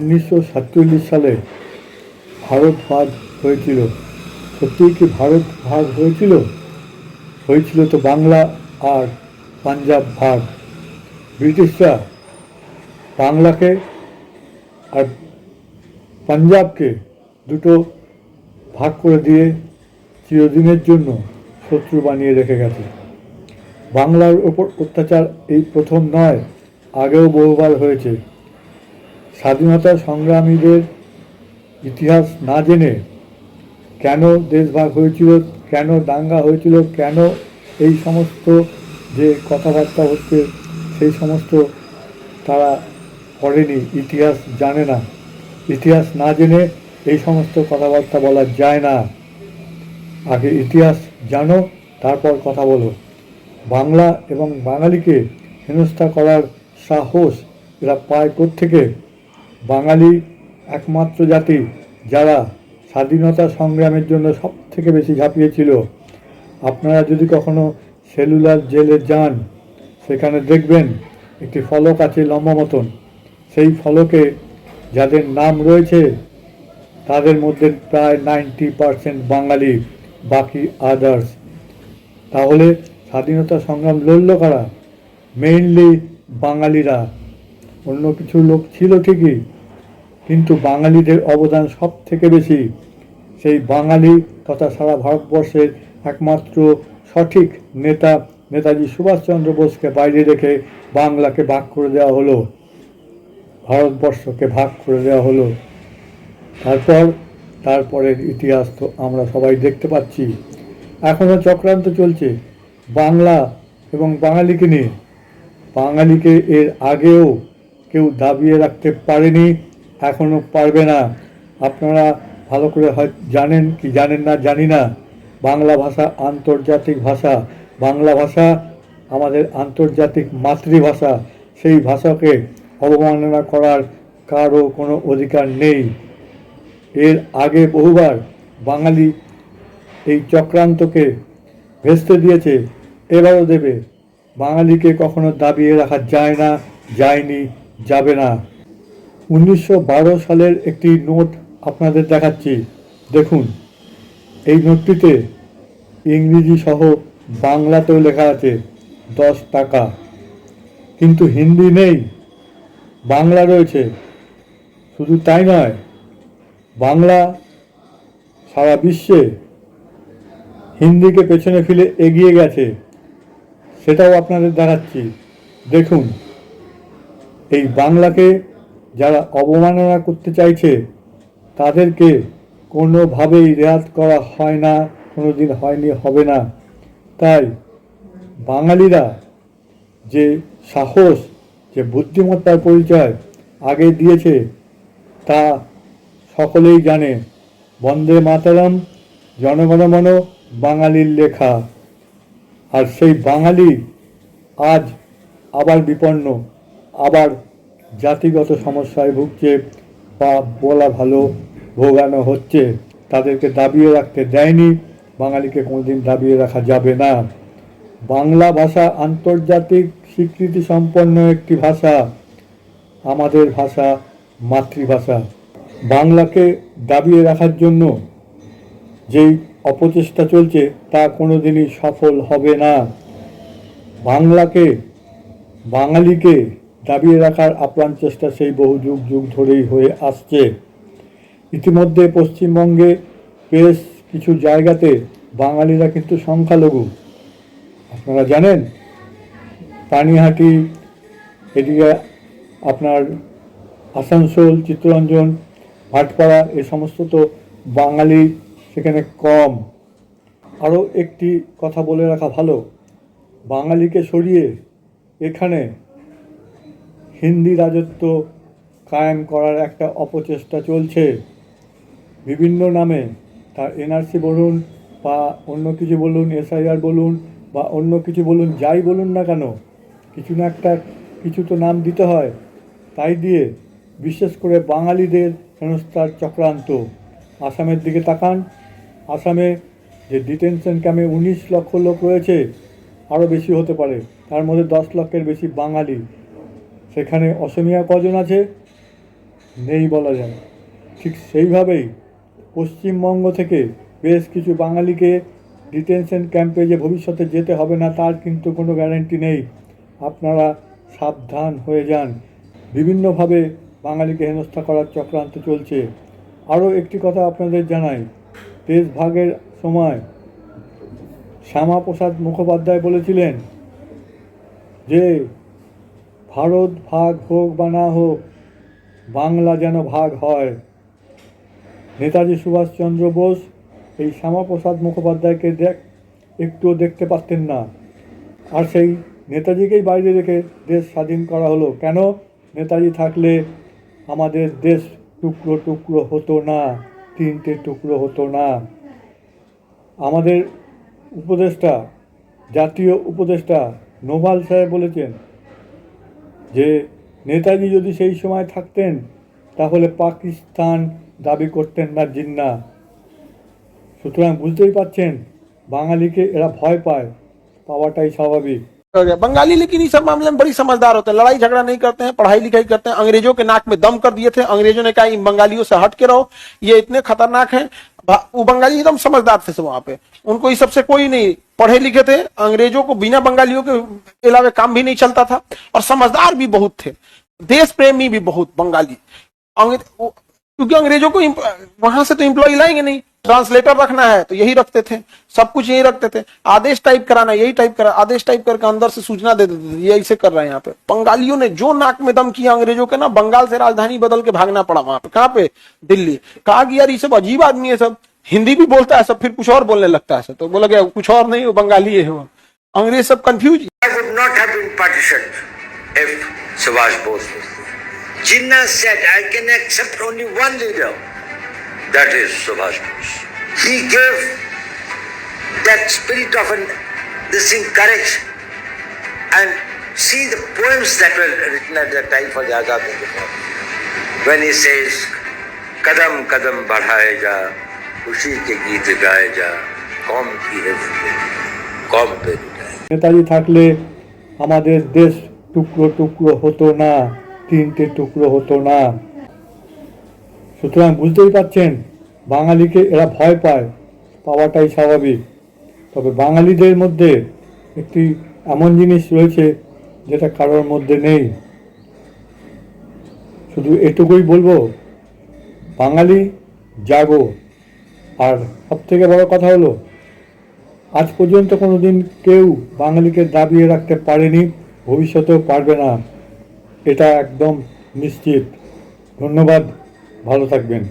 1947 সালে ভারত ভাগ হয়েছিল। সত্যিই কি ভারত ভাগ হয়েছিল? হয়েছিল তো বাংলা আর পাঞ্জাব ভাগ। ব্রিটিশরা বাংলাকে আর পাঞ্জাবকে দুটো ভাগ করে দিয়ে চিরদিনের জন্য শত্রু বানিয়ে রেখে গেছে। বাংলার ওপর অত্যাচার এই প্রথম নয়, আগেও বহুবার হয়েছে। স্বাধীনতা সংগ্রামীদের ইতিহাস না জেনে কেন দেশভাগ হয়েছিল, কেন দাঙ্গা হয়েছিল, কেন এই সমস্ত যে কথাবার্তা হচ্ছে সেই সমস্ত তারা করেনি, ইতিহাস জানে না। ইতিহাস না জেনে এই সমস্ত কথাবার্তা বলা যায় না। আগে ইতিহাস জানো, তারপর কথা বলো। বাংলা এবং বাঙালিকে হেনস্থা করার সাহস এরা পায় কোত্থেকে? বাঙালি একমাত্র জাতি যারা স্বাধীনতা সংগ্রামের জন্য সব থেকে বেশি ঝাঁপিয়েছিল। আপনারা যদি কখনো সেলুলার জেলে যান, সেখানে দেখবেন একটি ফলক আছে লম্বা মতন। সেই ফলকে যাদের নাম রয়েছে তাদের মধ্যে প্রায় 90% বাঙালি, বাকি আদার্স। তাহলে স্বাধীনতা সংগ্রাম লড়ল কারা? মেইনলি বাঙালিরা। অন্য কিছু লোক ছিল ঠিকই, কিন্তু বাঙালিদের অবদান সব থেকে বেশি। সেই বাঙালি তথা সারা ভারতবর্ষের একমাত্র সঠিক নেতা নেতাজি সুভাষচন্দ্র বোসকে বাইরে রেখে বাংলাকে ভাগ করে দেওয়া হলো, ভারতবর্ষকে ভাগ করে দেওয়া হলো। তারপরের ইতিহাস তো আমরা সবাই দেখতে পাচ্ছি। এখনও চক্রান্ত চলছে বাংলা এবং বাঙালিকে নিয়ে। বাঙালিকে এর আগেও কেউ দাবিয়ে রাখতে পারেনি, এখনও পারবে না। আপনারা ভালো করে হয় জানেন কি জানেন না জানি না, বাংলা ভাষা আন্তর্জাতিক ভাষা। বাংলা ভাষা আমাদের আন্তর্জাতিক মাতৃভাষা। সেই ভাষাকে অবমাননা করার কারও কোনো অধিকার নেই। এর আগে বহুবার বাঙালি এই চক্রান্তকে ভেস্তে দিয়েছে, এবারও দেবে। বাঙালিকে কখনো দাবিয়ে রাখা যায় না, যায়নি, যাবে না। 1912 সালের একটি নোট আপনাদের দেখাচ্ছি, দেখুন। এই নোটটিতে ইংরেজি সহ বাংলাতেও লেখা আছে 10 টাকা, কিন্তু হিন্দি নেই, বাংলা রয়েছে। শুধু তাই নয়, বাংলা সারা বিশ্বে হিন্দিকে পেছনে ফেলে এগিয়ে গেছে, সেটাও আপনাদের দেখাচ্ছি, দেখুন। এই বাংলাকে যারা অবমাননা করতে চাইছে তাদেরকে কোনোভাবেই রেয়াত করা হয় না, কোনো দিন হয়নি, হবে না। তাই বাঙালিরা যে সাহস, যে বুদ্ধিমত্তার পরিচয় আগে দিয়েছে তা সকলেই জানে। বন্দে মাতরম, জনগণমন বাঙালির লেখা। আর সেই বাঙালি আজ আবার বিপন্ন, আবার জাতিগত সমস্যায় ভুগছে, বা বলা ভালো ভোগানো হচ্ছে। তাদেরকে দাবিয়ে রাখতে দেয়নি, বাঙালিকে কোনোদিন দাবিয়ে রাখা যাবে না। বাংলা ভাষা আন্তর্জাতিক স্বীকৃতি সম্পন্ন একটি ভাষা, আমাদের ভাষা, মাতৃভাষা। বাংলাকে দাবিয়ে রাখার জন্য যেই অপচেষ্টা চলছে তা কোনোদিনই সফল হবে না। বাঙালিকে দাবিয়ে রাখার আপ্রাণ চেষ্টা সেই বহু যুগ যুগ ধরেই হয়ে আসছে। ইতিমধ্যে পশ্চিমবঙ্গে বেশ কিছু জায়গাতে বাঙালিরা কিন্তু সংখ্যালঘু, আপনারা জানেন। পানিহাটি, এদিকে আপনার আসানসোল, চিত্তরঞ্জন, ভাটপাড়া, এ সমস্ত তো বাঙালি সেখানে কম। আরও একটি কথা বলে রাখা ভালো, বাঙালিকে সরিয়ে এখানে হিন্দি রাজত্ব কায়েম করার একটা অপচেষ্টা চলছে বিভিন্ন নামে। তার এনআরসি বলুন বা অন্য কিছু বলুন, এসআইআর বলুন বা অন্য কিছু বলুন, যাই বলুন না কেন, কিছু না একটা কিছু তো নাম দিতে হয়। তাই দিয়ে বিশেষ করে বাঙালিদের হেনস্থার চক্রান্ত। আসামের দিকে তাকান, আসামে যে ডিটেনশন ক্যাম্পে 19 লক্ষ লোক রয়েছে, আরও বেশি হতে পারে, তার মধ্যে 10 লক্ষের বেশি বাঙালি। সেখানে অসমিয়া কজন আছে? নেই বলা যায়। ঠিক সেইভাবেই পশ্চিমবঙ্গ থেকে বেশ কিছু বাঙালিকে ডিটেনশন ক্যাম্পে যে ভবিষ্যতে যেতে হবে না তার কিন্তু কোনো গ্যারান্টি নেই। আপনারা সাবধান হয়ে যান। বিভিন্নভাবে বাঙালিকে হেনস্থা করার চক্রান্ত চলছে। আরও একটি কথা আপনাদের জানাই, দেশভাগের সময় শ্যামাপ্রসাদ মুখোপাধ্যায় বলেছিলেন যে ভারত ভাগ হোক বা না হোক, বাংলা যেন ভাগ হয়। নেতাজি সুভাষচন্দ্র বোস এই শ্যামাপ্রসাদ মুখোপাধ্যায়কে একটুও দেখতে পারতেন না, আর সেই নেতাজিকেই বাইরে রেখে দেশ স্বাধীন করা হলো। কেন? নেতাজি থাকলে আমাদের দেশ টুকরো টুকরো হতো না, তিনটে টুকরো হতো না। আমাদের উপদেষ্টা, জাতীয় উপদেষ্টা নোভাল সাহেব বলেছেন যে নেতাজি যদি সেই সময় থাকতেন তাহলে পাকিস্তান দাবি করতেন না জিন্না। সুতরাং বুঝতেই পারছেন বাঙালিকে এরা ভয় পায়, পাওয়াটাই স্বাভাবিক। बंगाली लेकिन इस सब मामले में बड़ी समझदार होते हैं, लड़ाई झगड़ा नहीं करते हैं, पढ़ाई लिखाई करते हैं। अंग्रेजों के नाक में दम कर दिए थे, अंग्रेजों ने कहा इन बंगालियों से हट के रहो, ये इतने खतरनाक हैं। वो बंगाली एकदम समझदार थे सब वहां पे, उनको इस सबसे कोई नहीं, पढ़े लिखे थे। अंग्रेजों को बिना बंगालियों के अलावा काम भी नहीं चलता था, और समझदार भी बहुत थे, देश प्रेमी भी बहुत बंगाली। क्योंकि अंग्रेजों को वहां से तो एम्प्लॉय लाएंगे नहीं, ट्रांसलेटर रखना है तो यही रखते थे, सब कुछ यही रखते थे। आदेश टाइप कराना, यही टाइप करा, आदेश टाइप करके अंदर से सूचना दे देते थे, ये ऐसे कर रहे हैं। यहाँ पे बंगालियों ने जो नाक में दम किया अंग्रेजों के ना, बंगाल से राजधानी बदल के भागना पड़ा वहां पे। कहाँ पे? दिल्ली। कहा कि यार ये सब अजीब आदमी है, सब हिंदी भी बोलता है, सब फिर कुछ और बोलने लगता है सब। तो बोला गया कुछ और नहीं, वो बंगाली है वो। अंग्रेज सब confuse. Jinnah said, I can accept only one leader, that is Subhash Bose. He gave that spirit of this thing courage. And see the poems that were written at that time for the Azad Hind Fauj. When he says, Kadam kadam badhaye ja, khushi ke geet gaye ja, kaum ki hai zindagi, kaum pe lutaye। Netaji থাকলে আমাদের দেশ টুকরো টুকরো হতো না, তিনটে টুকরো হতো না। সুতরাং বুঝতেই পারছেন বাঙালিকে এরা ভয় পায়, পাওয়াটাই স্বাভাবিক। তবে বাঙালিদের মধ্যে একটি এমন জিনিস রয়েছে যেটা কারোর মধ্যে নেই। শুধু এটুকুই বলবো, বাঙালি জাগো। আর সবথেকে বড় কথা হলো, আজ পর্যন্ত কোনো দিন কেউ বাঙালিকে দাবিয়ে রাখতে পারেনি, ভবিষ্যতেও পারবে না, এটা একদম নিশ্চিত। ধন্যবাদ, ভালো থাকবেন।